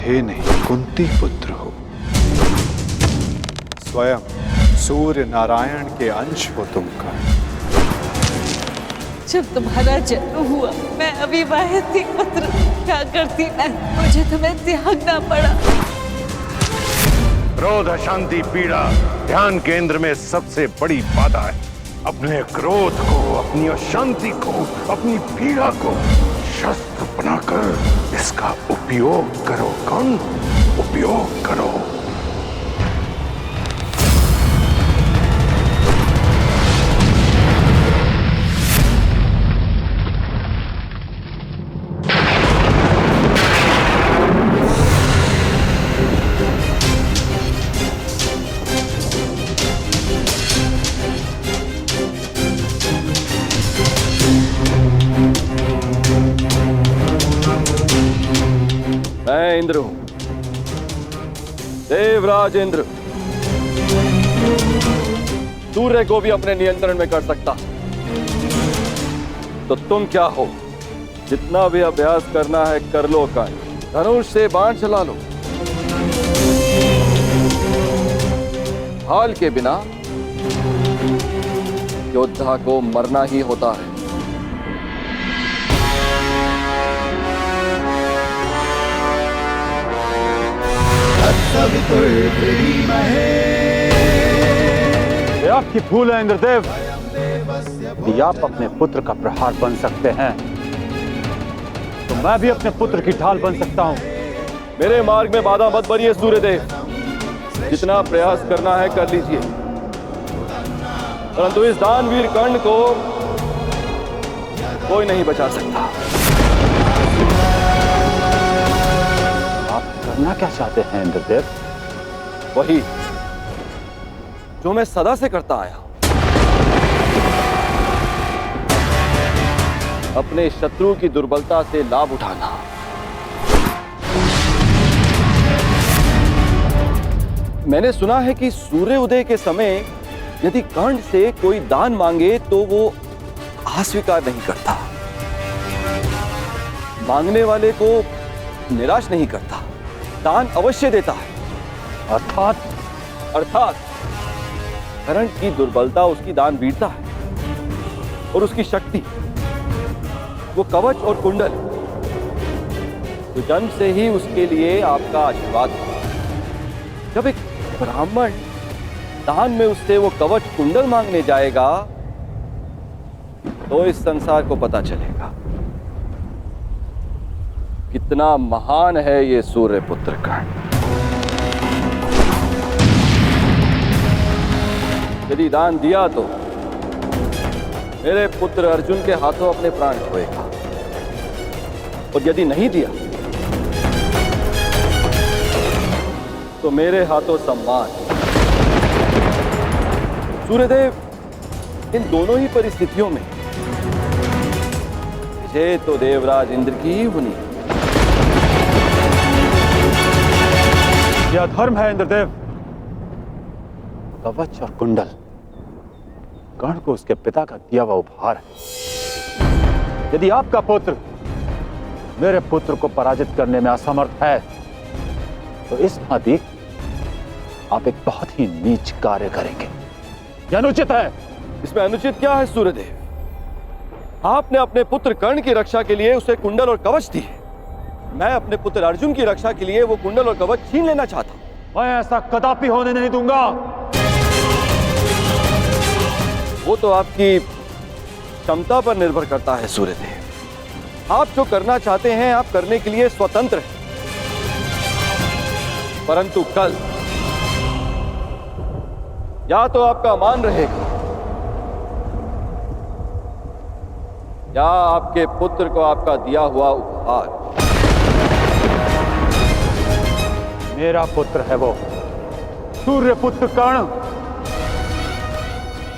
हे नहीं कुंती पुत्र हो, स्वयं सूर्य नारायण के अंश हो तुम कर्ण। जब तुम्हारा जन्म हुआ मैं अविवाहित थी पुत्र, क्या करती मैं, मुझे तुम्हें त्यागना पड़ा। क्रोध, अशांति, पीड़ा ध्यान केंद्र में सबसे बड़ी बाधा है। अपने क्रोध को, अपनी अशांति को, अपनी पीड़ा को शस्त्र बनाकर इसका उपयोग करो। कौन उपयोग करो? मैं इंद्र हूं, देवराज इंद्र। सूर्य को भी अपने नियंत्रण में कर सकता। तो तुम क्या हो? जितना भी अभ्यास करना है कर लो कर्ण। धनुष से बाण चला लो। हाल के बिना योद्धा को मरना ही होता है। ये आपकी भूल है इंद्रदेव। यदि आप अपने पुत्र का प्रहार बन सकते हैं तो मैं भी अपने पुत्र की ढाल बन सकता हूं। मेरे मार्ग में बाधा मत बनिए सूर्यदेव। जितना प्रयास करना है कर लीजिए, परंतु इस दानवीर कर्ण को कोई नहीं बचा सकता। आप करना क्या चाहते हैं इंद्रदेव? वही जो मैं सदा से करता आया, अपने शत्रु की दुर्बलता से लाभ उठाना। मैंने सुना है कि सूर्य उदय के समय यदि कर्ण से कोई दान मांगे तो वो अस्वीकार नहीं करता, मांगने वाले को निराश नहीं करता, दान अवश्य देता है। अर्थात कर्ण की दुर्बलता उसकी दान वीरता है और उसकी शक्ति वो कवच और कुंडल, तो जन्म से ही उसके लिए आपका आशीर्वाद है। जब एक ब्राह्मण दान में उससे वो कवच कुंडल मांगने जाएगा तो इस संसार को पता चलेगा कितना महान है ये सूर्य पुत्र कर्ण। यदि दान दिया तो मेरे पुत्र अर्जुन के हाथों अपने प्राण खोएगा, और यदि नहीं दिया तो मेरे हाथों सम्मान। सूर्यदेव, इन दोनों ही परिस्थितियों में विजय तो देवराज इंद्र की ही होनी है। यह धर्म है इंद्रदेव। कवच और कुंडल कर्ण को उसके पिता का दिया हुआ उपहार है। यदि आपका पुत्र मेरे पुत्र को पराजित करने में असमर्थ है तो इस भांति आप एक बहुत ही नीच कार्य करेंगे। यह अनुचित है। इसमें अनुचित क्या है सूर्यदेव? आपने अपने पुत्र कर्ण की रक्षा के लिए उसे कुंडल और कवच दिए। मैं अपने पुत्र अर्जुन की रक्षा के लिए वो कुंडल और कवच छीन लेना चाहता हूं। मैं ऐसा कदापि होने नहीं दूंगा। वो तो आपकी क्षमता पर निर्भर करता है सूर्यदेव। आप जो करना चाहते हैं आप करने के लिए स्वतंत्र हैं, परंतु कल या तो आपका मान रहेगा या आपके पुत्र को आपका दिया हुआ उपहार। मेरा पुत्र है वो सूर्य पुत्र कर्ण।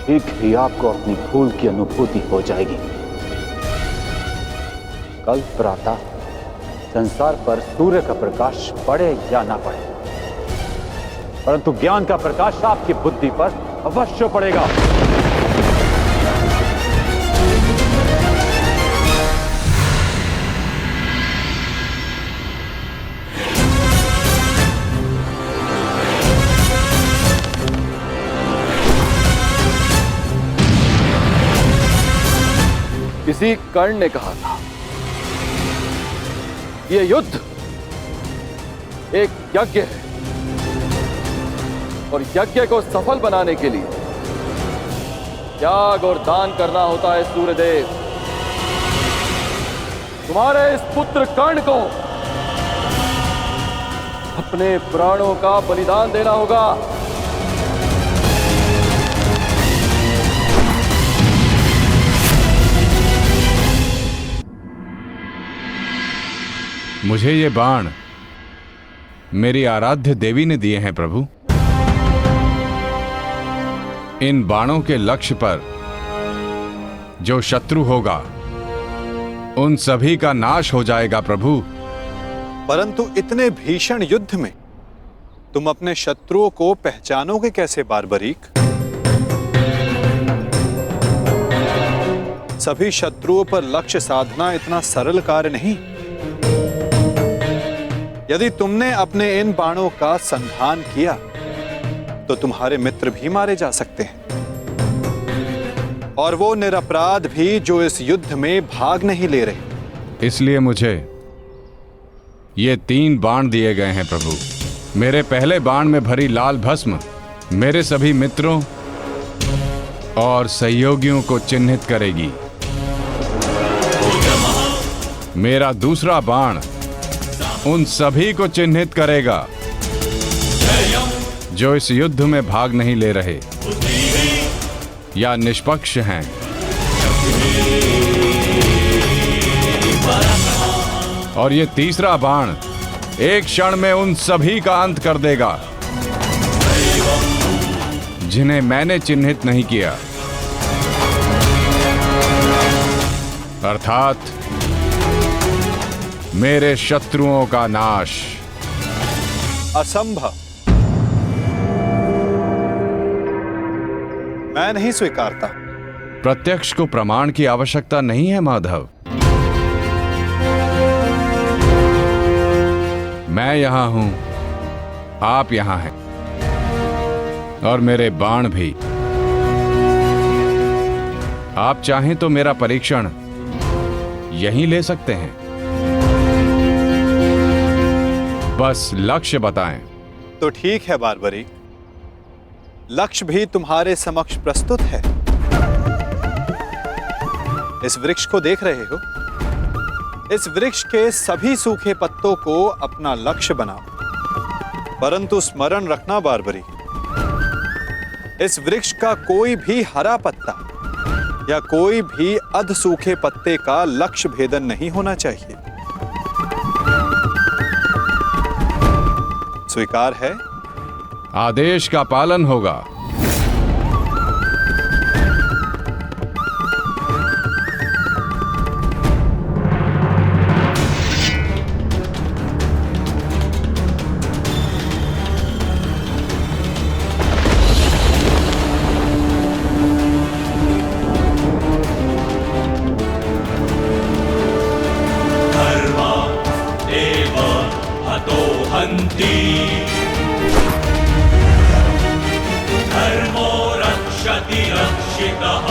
शीघ्र ही आपको अपनी भूल की अनुभूति हो जाएगी। कल प्रातः संसार पर सूर्य का प्रकाश पड़े या ना पड़े, परंतु ज्ञान का प्रकाश आपकी बुद्धि पर अवश्य पड़ेगा। किसी कर्ण ने कहा था, ये युद्ध एक यज्ञ है और यज्ञ को सफल बनाने के लिए त्याग और दान करना होता है। सूर्यदेव, तुम्हारे इस पुत्र कर्ण को अपने प्राणों का बलिदान देना होगा। मुझे ये बाण मेरी आराध्य देवी ने दिए हैं प्रभु। इन बाणों के लक्ष्य पर जो शत्रु होगा उन सभी का नाश हो जाएगा प्रभु। परंतु इतने भीषण युद्ध में तुम अपने शत्रुओं को पहचानोगे कैसे बारबरीक? सभी शत्रुओं पर लक्ष्य साधना इतना सरल कार्य नहीं। यदि तुमने अपने इन बाणों का संधान किया तो तुम्हारे मित्र भी मारे जा सकते हैं, और वो निरपराध भी जो इस युद्ध में भाग नहीं ले रहे। इसलिए मुझे ये 3 बाण दिए गए हैं प्रभु। मेरे पहले बाण में भरी लाल भस्म मेरे सभी मित्रों और सहयोगियों को चिन्हित करेगी। मेरा दूसरा बाण उन सभी को चिन्हित करेगा जो इस युद्ध में भाग नहीं ले रहे या निष्पक्ष हैं। और ये तीसरा बाण एक क्षण में उन सभी का अंत कर देगा जिन्हें मैंने चिन्हित नहीं किया, अर्थात मेरे शत्रुओं का नाश। असंभव, मैं नहीं स्वीकारता। प्रत्यक्ष को प्रमाण की आवश्यकता नहीं है माधव। मैं यहां हूं, आप यहां हैं, और मेरे बाण भी। आप चाहें तो मेरा परीक्षण यहीं ले सकते हैं। बस लक्ष्य बताएं। तो ठीक है बारबरीक, लक्ष्य भी तुम्हारे समक्ष प्रस्तुत है। इस वृक्ष को देख रहे हो? इस वृक्ष के सभी सूखे पत्तों को अपना लक्ष्य बनाओ। परंतु स्मरण रखना बारबरीक, इस वृक्ष का कोई भी हरा पत्ता या कोई भी अध सूखे पत्ते का लक्ष्य भेदन नहीं होना चाहिए। स्वीकार है? आदेश का पालन होगा। धर्मो रक्षति रक्षितः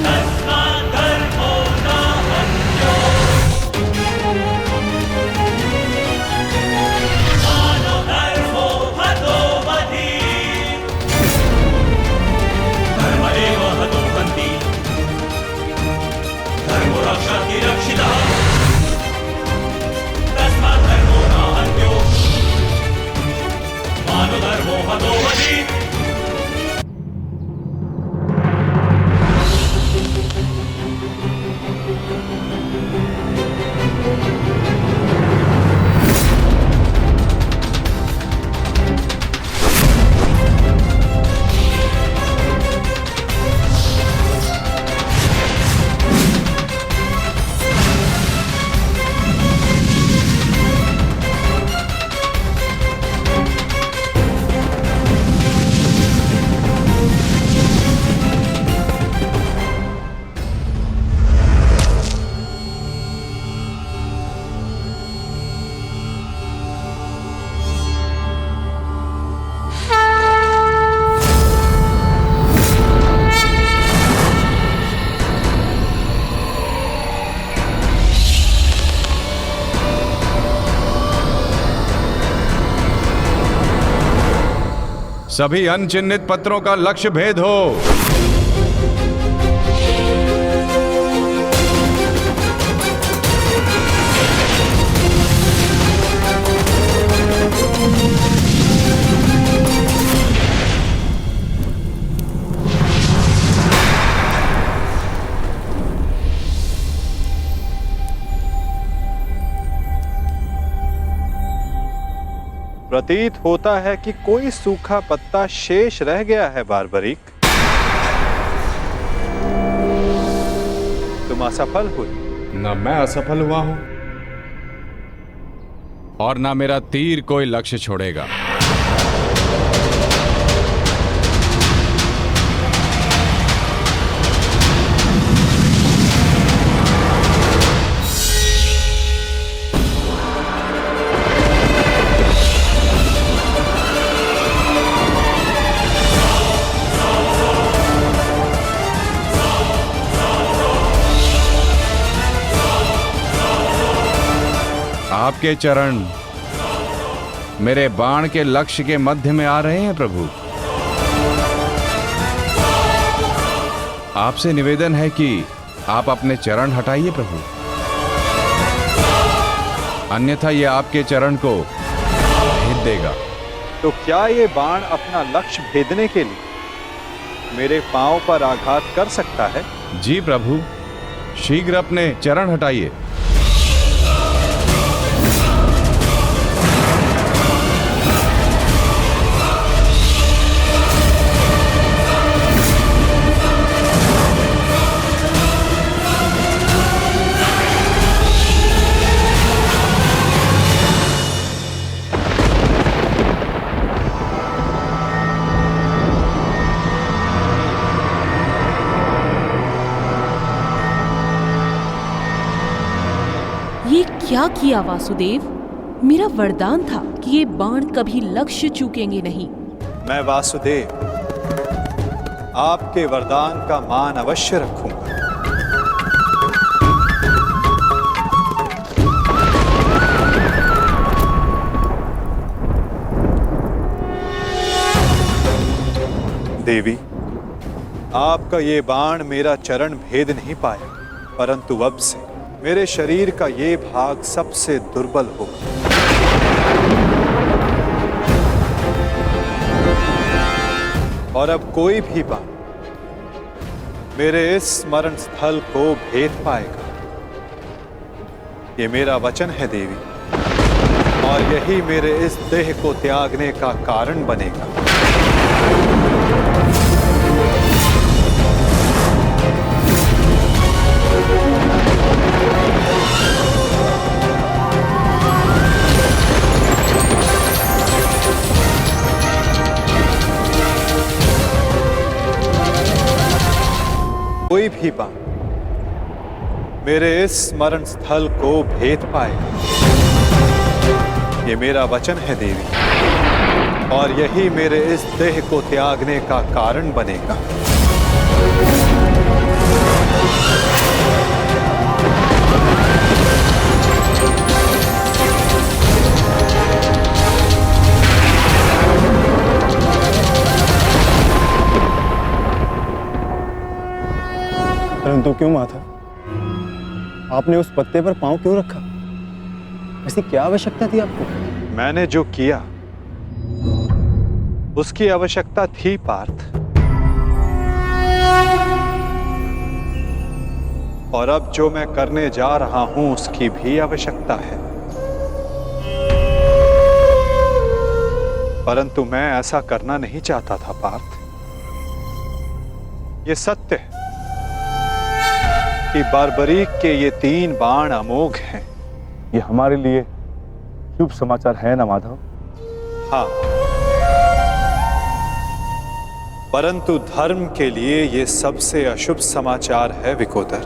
तस्मात् धर्मो न हन्यो मानो धर्मो हतो वधि धर्म एव हतो हन्ति धर्मो रक्षति रक्षितः धर्मो हतो वधि। सभी अनचिन्हित पत्रों का लक्ष्य भेद हो। प्रतीत होता है कि कोई सूखा पत्ता शेष रह गया है बारबरीक। तुम असफल हुई। न मैं असफल हुआ हूं और न मेरा तीर कोई लक्ष्य छोड़ेगा। आपके चरण मेरे बाण के लक्ष्य के मध्य में आ रहे हैं प्रभु। आपसे निवेदन है कि आप अपने चरण हटाइए प्रभु, अन्यथा ये आपके चरण को भेद देगा। तो क्या ये बाण अपना लक्ष्य भेदने के लिए मेरे पांव पर आघात कर सकता है? जी प्रभु, शीघ्र अपने चरण हटाइए। ये क्या किया वासुदेव? मेरा वरदान था कि ये बाण कभी लक्ष्य चूकेंगे नहीं। मैं वासुदेव आपके वरदान का मान अवश्य रखूंगा। देवी, आपका ये बाण मेरा चरण भेद नहीं पाया, परंतु अब से मेरे शरीर का ये भाग सबसे दुर्बल होगा। और अब कोई भी बाण मेरे इस स्मरण स्थल को भेद पाएगा। ये मेरा वचन है देवी, और यही मेरे इस देह को त्यागने का कारण बनेगा। कोई भी बाण मेरे इस स्मरण स्थल को भेद पाएगा। ये मेरा वचन है देवी, और यही मेरे इस देह को त्यागने का कारण बनेगा। परंतु क्यों माता, आपने उस पत्ते पर पांव क्यों रखा? ऐसी क्या आवश्यकता थी आपको? मैंने जो किया उसकी आवश्यकता थी पार्थ, और अब जो मैं करने जा रहा हूं उसकी भी आवश्यकता है। परंतु मैं ऐसा करना नहीं चाहता था पार्थ। ये सत्य है कि बारबरीक के ये 3 बाण अमोघ हैं। ये हमारे लिए शुभ समाचार है ना माधव? हाँ, परंतु धर्म के लिए ये सबसे अशुभ समाचार है विकोदर।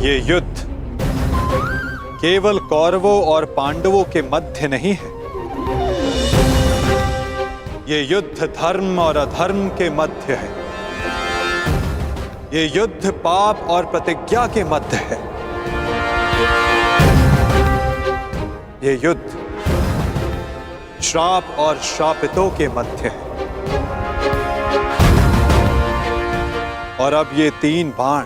ये युद्ध केवल कौरवों और पांडवों के मध्य नहीं है। ये युद्ध धर्म और अधर्म के मध्य है। ये युद्ध पाप और प्रतिज्ञा के मध्य है। ये युद्ध श्राप और श्रापितों के मध्य है और अब ये 3 बाण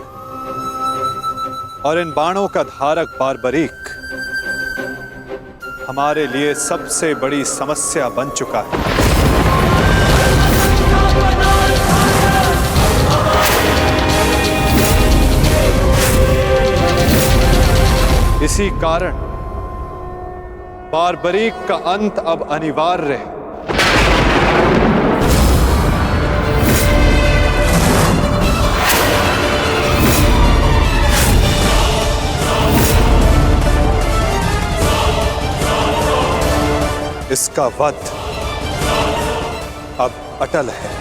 और इन बाणों का धारक बारबरीक हमारे लिए सबसे बड़ी समस्या बन चुका है। इसी कारण बारबरीक का अंत अब अनिवार्य है। इसका वध अब अटल है।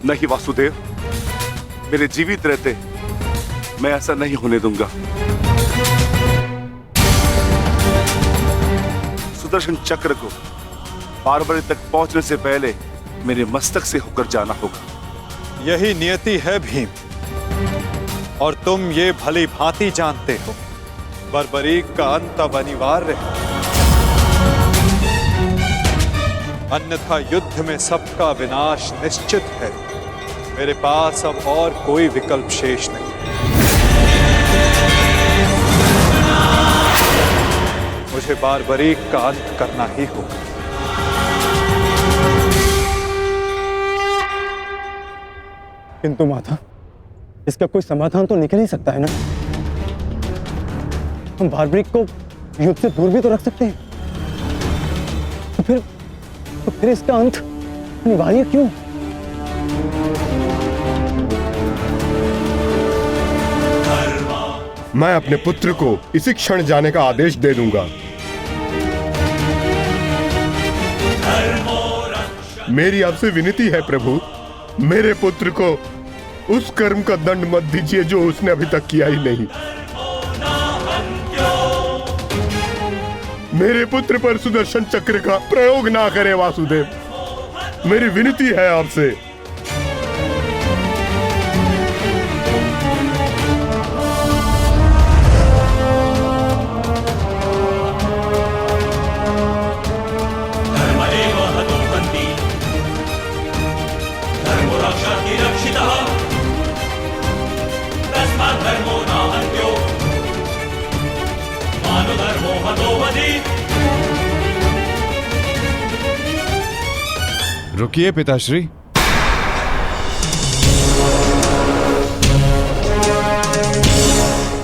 नहीं वासुदेव, मेरे जीवित रहते मैं ऐसा नहीं होने दूंगा। सुदर्शन चक्र को बारबरी तक पहुंचने से पहले मेरे मस्तक से होकर जाना होगा। यही नियति है भीम, और तुम ये भली भांति जानते हो। बारबरीक का अंत अब अनिवार्य है, अन्यथा युद्ध में सबका विनाश निश्चित है। मेरे पास अब और कोई विकल्प शेष नहीं। मुझे बारबरीक का अंत करना ही होगा। किंतु माता, इसका कोई समाधान तो निकल ही सकता है ना। हम बारबरीक को युद्ध से दूर भी तो रख सकते हैं। तो फिर इसका अंत अनिवार्य क्यों? मैं अपने पुत्र को इसी क्षण जाने का आदेश दे दूंगा। मेरी आपसे विनती है प्रभु, मेरे पुत्र को उस कर्म का दंड मत दीजिए जो उसने अभी तक किया ही नहीं। मेरे पुत्र पर सुदर्शन चक्र का प्रयोग ना करे वासुदेव, मेरी विनती है आपसे। रुकिए पिताश्री।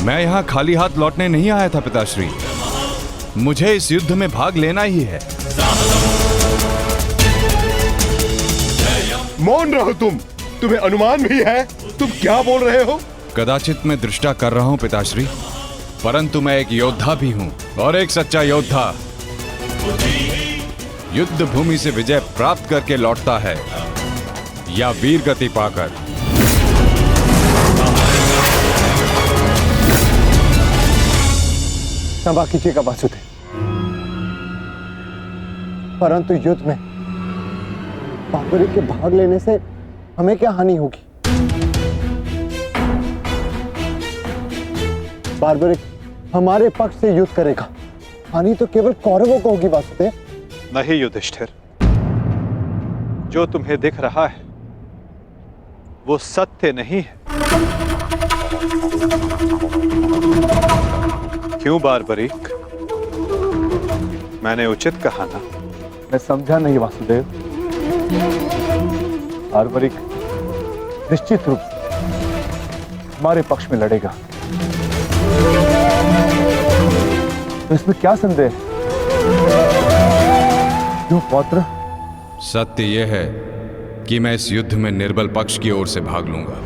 मैं यहाँ खाली हाथ लौटने नहीं आया था पिताश्री, मुझे इस युद्ध में भाग लेना ही है। मौन रहो तुम, तुम्हें अनुमान भी है तुम क्या बोल रहे हो? कदाचित मैं दृष्टा कर रहा हूँ पिताश्री, परंतु मैं एक योद्धा भी हूँ, और एक सच्चा योद्धा युद्ध भूमि से विजय प्राप्त करके लौटता है या वीर गति पाकर। क्षमा कीजिएगा वासुदेव, परंतु युद्ध में बारबरीक के भाग लेने से हमें क्या हानि होगी? बारबरीक हमारे पक्ष से युद्ध करेगा, हानि तो केवल कौरवों को होगी वासुदेव। नहीं युधिष्ठिर, जो तुम्हें दिख रहा है वो सत्य नहीं है। क्यों बारबरीक, मैंने उचित कहा ना? मैं समझा नहीं वासुदेव। बारबरीक निश्चित रूप से हमारे पक्ष में लड़ेगा, तो इसमें क्या संदेह है? क्यों पौत्र? सत्य यह है कि मैं इस युद्ध में निर्बल पक्ष की ओर से भाग लूंगा।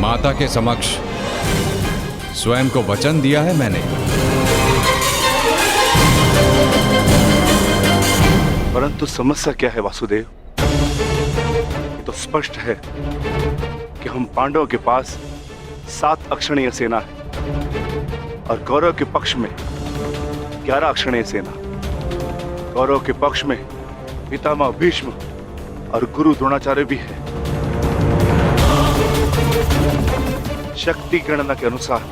माता के समक्ष स्वयं को वचन दिया है मैंने। परंतु समस्या क्या है वासुदेव? ये तो स्पष्ट है कि हम पांडवों के पास 7 अक्षणीय सेना है और कौरव के पक्ष में 11 अक्षणीय सेना। कौरव के पक्ष में पितामह भीष्म और गुरु द्रोणाचार्य भी है। शक्ति गणना के अनुसार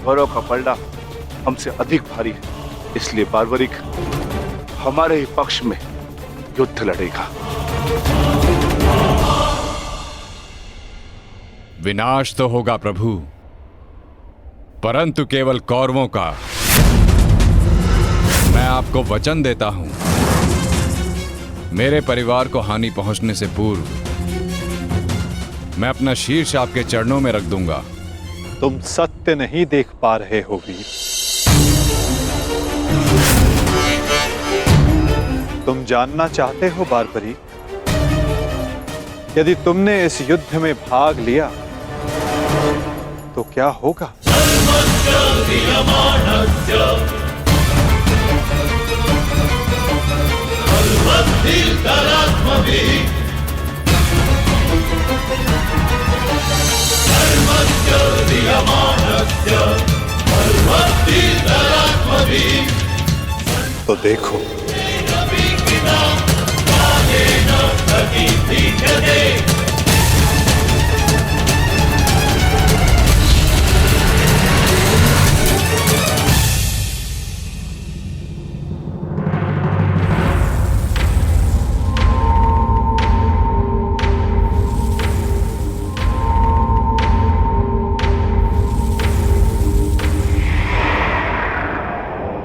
कौरव का पलड़ा हमसे अधिक भारी है, इसलिए बार्बरिक हमारे ही पक्ष में युद्ध लड़ेगा। विनाश तो होगा प्रभु, परंतु केवल कौरवों का। मैं आपको वचन देता हूं, मेरे परिवार को हानि पहुंचने से पूर्व मैं अपना शीर्ष आपके चरणों में रख दूंगा। तुम सत्य नहीं देख पा रहे हो वीर। तुम जानना चाहते हो बार्बरिक, यदि तुमने इस युद्ध में भाग लिया तो क्या होगा? तो देखो,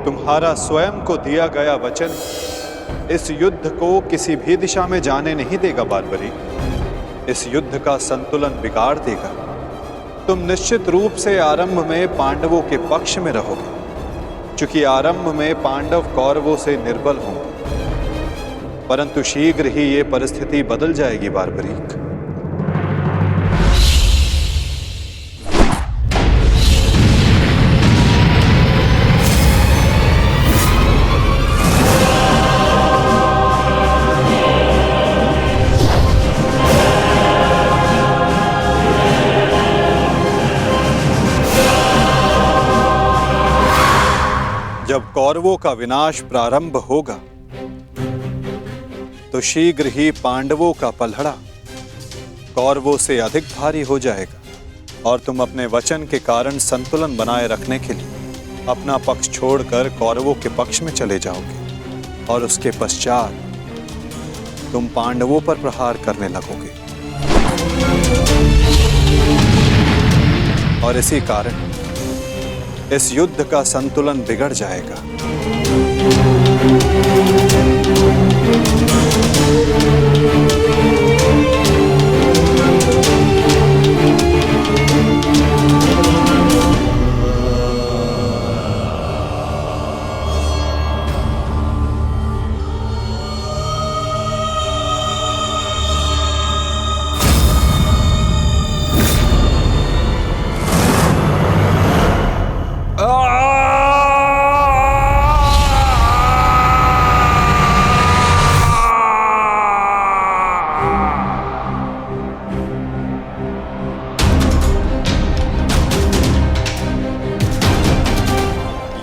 तुम्हारा स्वयं को दिया गया वचन इस युद्ध को किसी भी दिशा में जाने नहीं देगा बार्बरिक। इस युद्ध का संतुलन बिगाड़ देगा। तुम निश्चित रूप से आरंभ में पांडवों के पक्ष में रहोगे, क्योंकि आरंभ में पांडव कौरवों से निर्बल होंगे, परंतु शीघ्र ही ये परिस्थिति बदल जाएगी बार्बरिक। जब कौरवों का विनाश प्रारंभ होगा तो शीघ्र ही पांडवों का पलड़ा कौरवों से अधिक भारी हो जाएगा और तुम अपने वचन के कारण संतुलन बनाए रखने के लिए अपना पक्ष छोड़कर कौरवों के पक्ष में चले जाओगे और उसके पश्चात तुम पांडवों पर प्रहार करने लगोगे। और इसी कारण इस युद्ध का संतुलन बिगड़ जाएगा।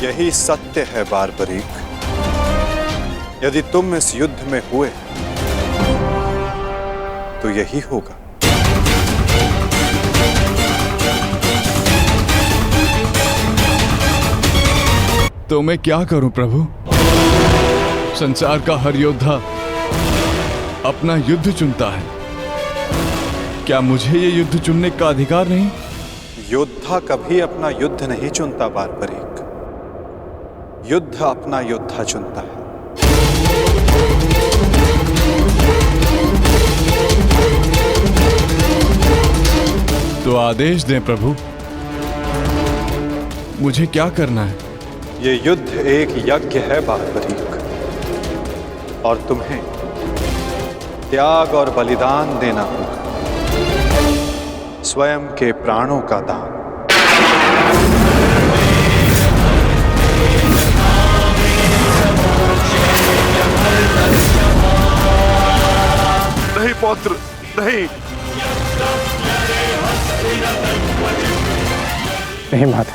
यही सत्य है बार्बरिक। यदि तुम इस युद्ध में हुए तो यही होगा। तो मैं क्या करूं प्रभु? संसार का हर योद्धा अपना युद्ध चुनता है, क्या मुझे ये युद्ध चुनने का अधिकार नहीं? योद्धा कभी अपना युद्ध नहीं चुनता बार्बरिक, युद्ध अपना योद्धा चुनता है। तो आदेश दें प्रभु, मुझे क्या करना है? ये युद्ध एक यज्ञ है बार्बरीक, और तुम्हें त्याग और बलिदान देना होगा, स्वयं के प्राणों का दान। नहीं पौत्र, नहीं। नहीं माता,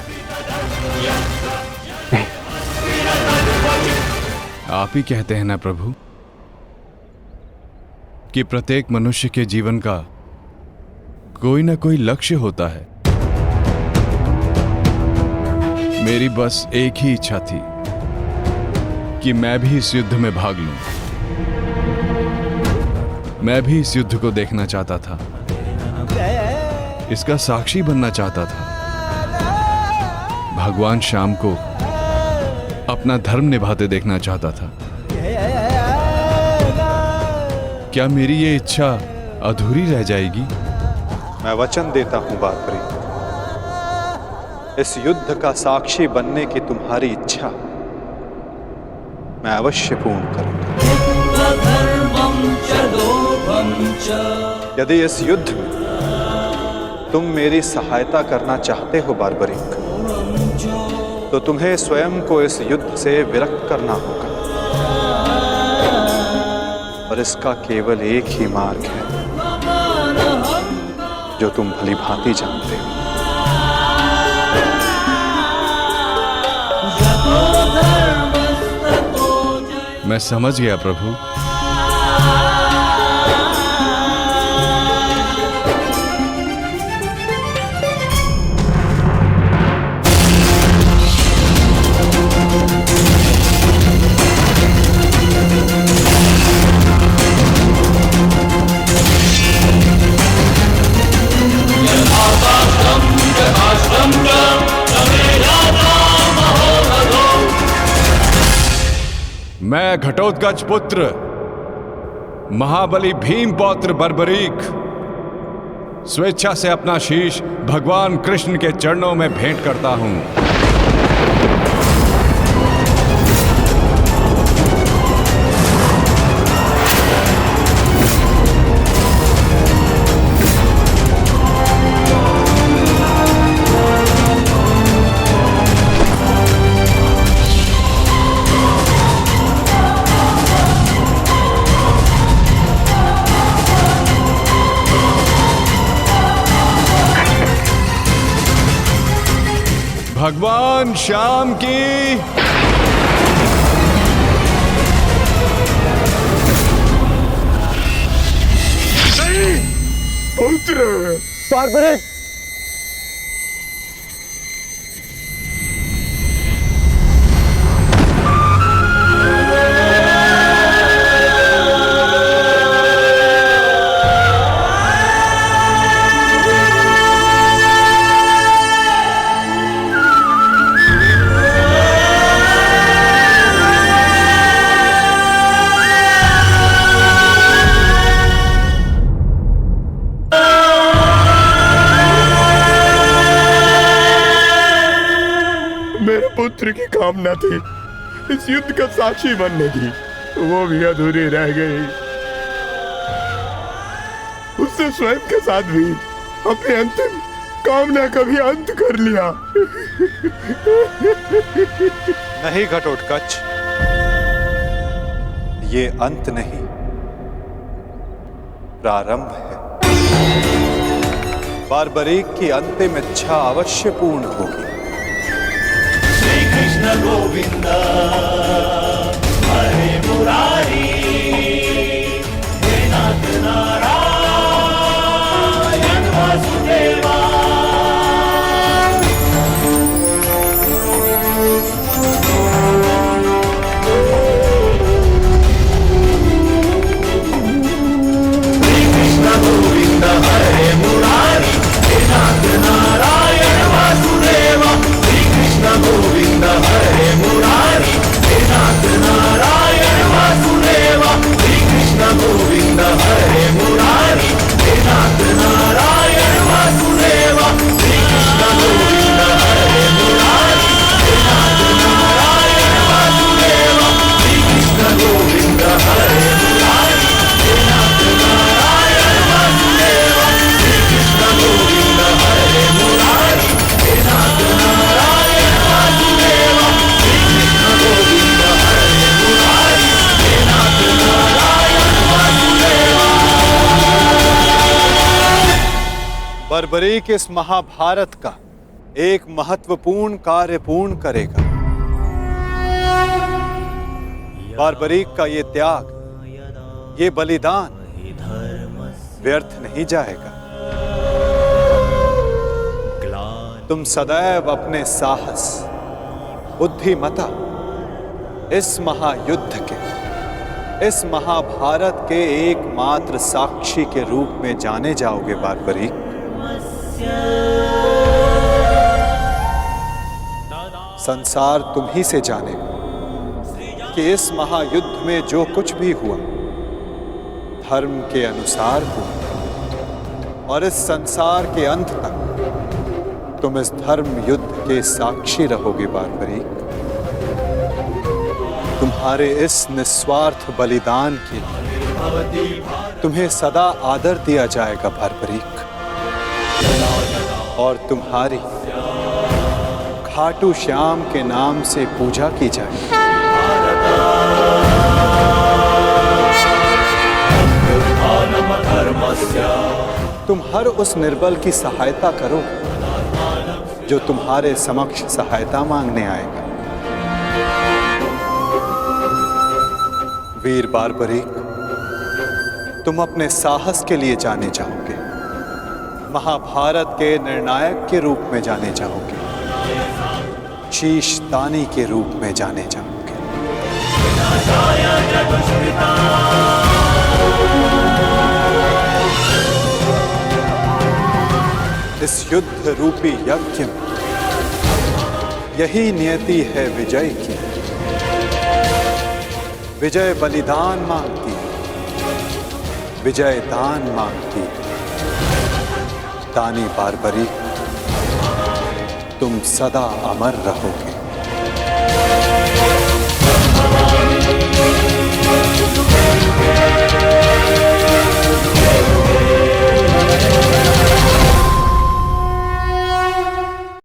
आप ही कहते हैं ना प्रभु कि प्रत्येक मनुष्य के जीवन का कोई ना कोई लक्ष्य होता है। मेरी बस एक ही इच्छा थी कि मैं भी इस युद्ध में भाग लूं। मैं भी इस युद्ध को देखना चाहता था, इसका साक्षी बनना चाहता था, भगवान श्याम को अपना धर्म निभाते देखना चाहता था। क्या मेरी ये इच्छा अधूरी रह जाएगी? मैं वचन देता हूं बार्बरी, इस युद्ध का साक्षी बनने की तुम्हारी इच्छा मैं अवश्य पूर्ण करूंगा। यदि इस युद्ध में तुम मेरी सहायता करना चाहते हो बार्बरीक, तो तुम्हें स्वयं को इस युद्ध से विरक्त करना होगा, और इसका केवल एक ही मार्ग है जो तुम भली भांति जानते हो। मैं समझ गया प्रभु। मैं घटोत्कच पुत्र महाबली भीम पौत्र बर्बरीक स्वेच्छा से अपना शीश भगवान कृष्ण के चरणों में भेंट करता हूं। भगवान श्याम की पुत्र बार्बरीक, मेरे पुत्र की कामना थी इस युद्ध का साक्षी बनने की, वो भी अधूरी रह गई। उससे स्वयं के साथ भी अपनी अंतिम कामना का भी अंत कर लिया। नहीं घटोत्कच, ये अंत नहीं, प्रारंभ है। बार्बरीक की अंतिम इच्छा अवश्य पूर्ण होगी। श्री कृष्ण गोविंद हरे मुरारी, हे नाथ नारायण वासुदेवा। श्री कृष्ण गोविंद हरे मुरारी, हे नाथ नारायण वासुदेवा। श्री कृष्ण गोविंद हरे मुरारी, हे नाथ नारायण वासुदेवा। बारबरीक इस महाभारत का एक महत्वपूर्ण कार्य पूर्ण करेगा। बारबरीक का ये त्याग, ये बलिदान व्यर्थ नहीं जाएगा। तुम सदैव अपने साहस, बुद्धिमता इस महायुद्ध के, इस महाभारत के एकमात्र साक्षी के रूप में जाने जाओगे बारबरीक। संसार तुम ही से जानेगा कि इस महायुद्ध में जो कुछ भी हुआ धर्म के अनुसार हुआ, और इस संसार के अंत तक तुम इस धर्म युद्ध के साक्षी रहोगे बारबरीक। तुम्हारे इस निस्वार्थ बलिदान के लिए तुम्हें सदा आदर दिया जाएगा बारबरीक, और तुम्हारी खाटू श्याम के नाम से पूजा की जाएगी। तुम हर उस निर्बल की सहायता करो जो तुम्हारे समक्ष सहायता मांगने आएगा। वीर बारबरीक, तुम अपने साहस के लिए जाने जाओगे, महाभारत के निर्णायक के रूप में जाने जाओगे, शीश दानी के रूप में जाने जाओगे। इस युद्ध रूपी यज्ञ में यही नियति है विजय की। विजय बलिदान मांगती है, विजय दान मांगती है। दानी बारबरीक, तुम सदा अमर रहोगे।